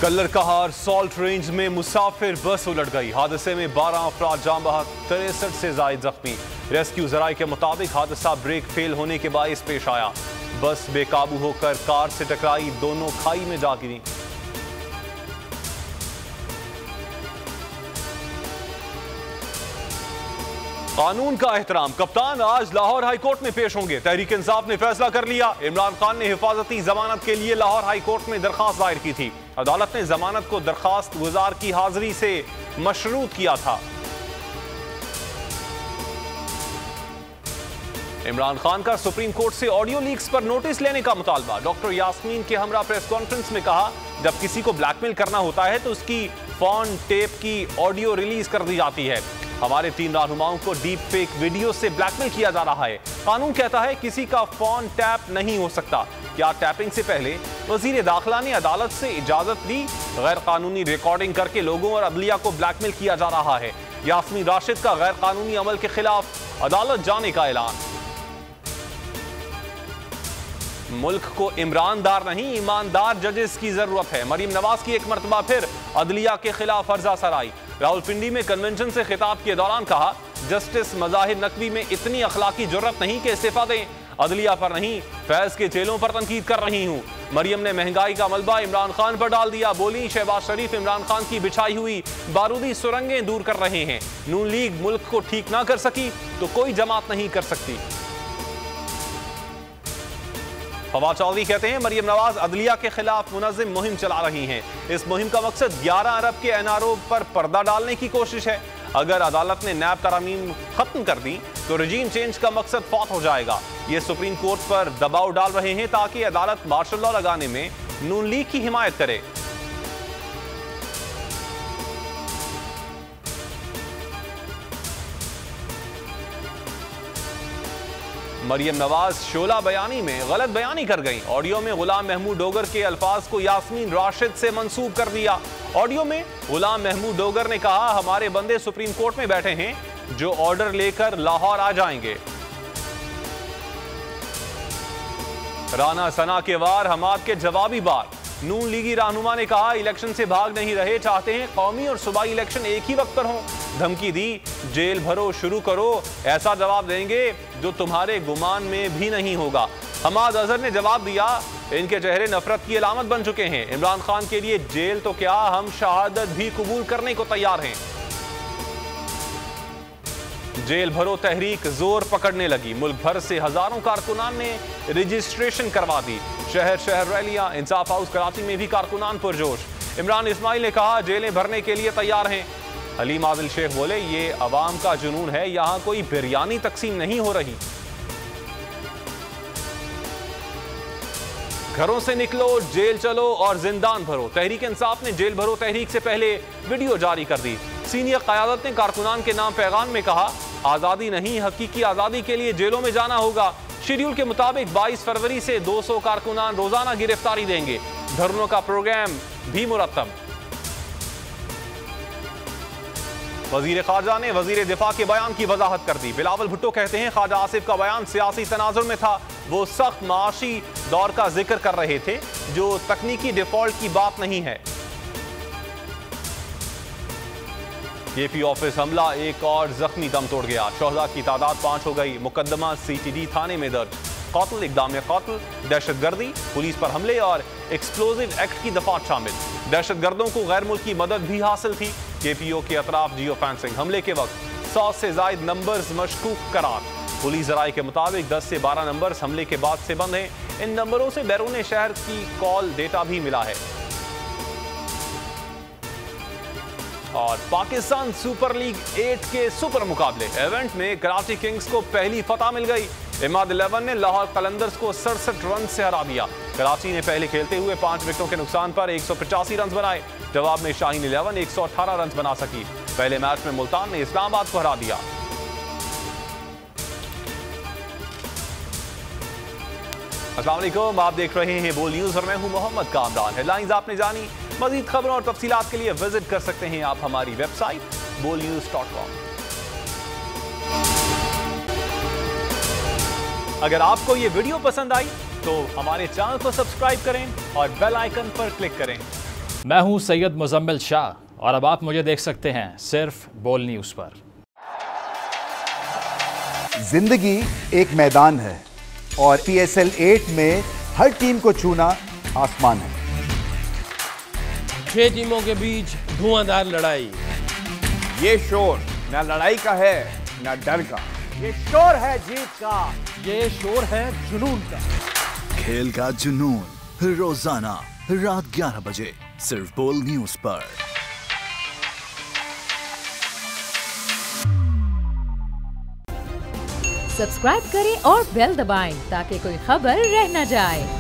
कल्लर कहार salt range में मुसाफिर बस उलट गई। हादसे में 12 अफराद जान बहक, 63 से जायद जख्मी। रेस्क्यू जराये के मुताबिक हादसा ब्रेक फेल होने के बायस पेश आया। बस बेकाबू होकर कार से टकराई, दोनों खाई में जा गिरी। कानून का एहतराम, कप्तान आज लाहौर हाई कोर्ट में पेश होंगे। तहरीक इंसाफ ने फैसला कर लिया। इमरान खान ने हिफाजती जमानत के लिए लाहौर हाई कोर्ट में दरखास्त दायर की थी। अदालत ने जमानत को दरखास्त गुजार की हाजिरी से मशरूत किया था। इमरान खान का सुप्रीम कोर्ट से ऑडियो लीक्स पर नोटिस लेने का मुतालबा। डॉक्टर यास्मीन के हमरा प्रेस कॉन्फ्रेंस में कहा, जब किसी को ब्लैकमेल करना होता है तो उसकी फोन टेप की ऑडियो रिलीज कर दी जाती है। हमारे 3 रहनुमाओं को डीप फेक वीडियो से ब्लैकमेल किया जा रहा है। कानून कहता है किसी का फोन टैप नहीं हो सकता। क्या टैपिंग से पहले वजीर दाखिला ने अदालत से इजाजत ली? गैर कानूनी रिकॉर्डिंग करके लोगों और अदलिया को ब्लैकमेल किया जा रहा है। यास्मीन राशिद का गैर कानूनी अमल के खिलाफ अदालत जाने का ऐलान। मुल्क को इमरानदार नहीं, ईमानदार जजेस की जरूरत है। मरीम नवाज की एक मरतबा फिर अदलिया के खिलाफ अर्जा सराई। रावलपिंडी में कन्वेंशन से खिताब के दौरान कहा, जस्टिस मज़ाहिर नकवी में इतनी अखलाकी जुर्रत नहीं कि इस्तीफा दें। अदलिया पर नहीं, फैज के जेलों पर तनकीद कर रही हूँ। मरियम ने महंगाई का मलबा इमरान खान पर डाल दिया। बोली, शहबाज शरीफ इमरान खान की बिछाई हुई बारूदी सुरंगें दूर कर रहे हैं। नून लीग मुल्क को ठीक ना कर सकी तो कोई जमात नहीं कर सकती। फवाद चौधरी कहते हैं, मरियम नवाज अदलिया के खिलाफ मुनज़्ज़म मुहिम चला रही हैं। इस मुहिम का मकसद 11 अरब के एनआरओ पर पर्दा डालने की कोशिश है। अगर अदालत ने नैब तरामीम खत्म कर दी तो रजीम चेंज का मकसद फौत हो जाएगा। ये सुप्रीम कोर्ट पर दबाव डाल रहे हैं ताकि अदालत मार्शल लॉ लगाने में नून लीग की हिमायत करे। मरियम नवाज शोला बयानी में गलत बयानी कर गई। ऑडियो में गुलाम महमूद डोगर के अल्फाज को यास्मीन राशिद से मंसूब कर दिया। ऑडियो में गुलाम महमूद डोगर ने कहा, हमारे बंदे सुप्रीम कोर्ट में बैठे हैं जो ऑर्डर लेकर लाहौर आ जाएंगे। राना सना के वार, हमाद के जवाबी बार। नून लीगी रहनुमा ने कहा, इलेक्शन से भाग नहीं रहे, चाहते हैं कौमी और सूबाई इलेक्शन एक ही वक्त पर हो। धमकी दी, जेल भरो शुरू करो, ऐसा जवाब देंगे जो तुम्हारे गुमान में भी नहीं होगा। हमाद अजहर ने जवाब दिया, इनके चेहरे नफरत की अलामत बन चुके हैं। इमरान खान के लिए जेल तो क्या, हम शहादत भी कबूल करने को तैयार हैं। जेल भरो तहरीक जोर पकड़ने लगी। मुल्क भर से हजारों कारकुनान ने रजिस्ट्रेशन करवा दी। शहर शहर रैलियां। इंसाफ हाउस कराची में भी कारकुनान पुरजोश। इमरान इस्माइल ने कहा, जेलें भरने के लिए तैयार हैं। हलीम आदिल शेख बोले, ये अवाम का जुनून है, यहां कोई बिरयानी तकसीम नहीं हो रही। घरों से निकलो, जेल चलो और जिंदान भरो। तहरीक इंसाफ ने जेल भरो तहरीक से पहले वीडियो जारी कर दी। सीनियर क़यादत ने कारकुनान के नाम पैगाम में कहा, आज़ादी नहीं, हकीकी आज़ादी के लिए जेलों में जाना होगा। शेड्यूल के मुताबिक 22 फरवरी से 200 कारकुनान रोजाना गिरफ्तारी देंगे। धरनों का प्रोग्राम भी मुरतब। वजीर खारजा ने वजीर दिफा के बयान की वजाहत कर दी। बिलावल भुट्टो कहते हैं, ख्वाजा आसिफ का बयान सियासी तनाजुर में था। वो सख्त माशी दौर का जिक्र कर रहे थे जो तकनीकी डिफॉल्ट की बात नहीं है। केपी ऑफिस हमला, एक और जख्मी दम तोड़ गया। शोहदा की तादाद 5 हो गई। मुकदमा सीटीडी थाने में दर्ज। कत्ल, इक़दाम कत्ल, दहशतगर्दी, पुलिस पर हमले और एक्सप्लोजिव एक्ट की दफात शामिल। दहशतगर्दों को गैर मुल्की मदद भी हासिल थी। केपीओ के अतराफ जियो फेंसिंग। हमले के वक्त 100 से जायद नंबर्स मशकूक करार। पुलिस जराये के मुताबिक 10 से 12 नंबर्स हमले के बाद से बंद हैं। इन नंबरों से बैरून शहर की कॉल डेटा भी मिला है। और पाकिस्तान सुपर लीग 8 के सुपर मुकाबले इवेंट में कराची किंग्स को पहली फतह मिल गई। इमाद 11 ने लाहौर कलंदर्स को 67 रन से हरा दिया। कराची ने पहले खेलते हुए 5 विकेटों के नुकसान पर 185 रन बनाए। जवाब में शाहीन 11 118 रन बना सकी। पहले मैच में मुल्तान ने इस्लामाबाद को हरा दिया। अस्सलाम वालेकुम, आप देख रहे हैं बोल न्यूज और मैं हूं मोहम्मद कामरान। हेडलाइंस आपने जानी। मजीद खबरों और तफसीलात के लिए विजिट कर सकते हैं आप हमारी वेबसाइट bolnews.com। अगर आपको ये वीडियो पसंद आई तो हमारे चैनल को सब्सक्राइब करें और बेल आइकन पर क्लिक करें। मैं हूं सैयद मुजम्मिल शाह और अब आप मुझे देख सकते हैं सिर्फ बोल न्यूज पर। जिंदगी एक मैदान है और PSL 8 में हर टीम को छूना आसमान है। 6 टीमों के बीच धुआंधार लड़ाई। ये शोर ना लड़ाई का है ना डर का, ये शोर है जीत का, ये शोर है जुनून का। खेल का जुनून रोजाना रात 11 बजे सिर्फ बोल न्यूज पर। सब्सक्राइब करें और बेल दबाएं ताकि कोई खबर रह न जाए।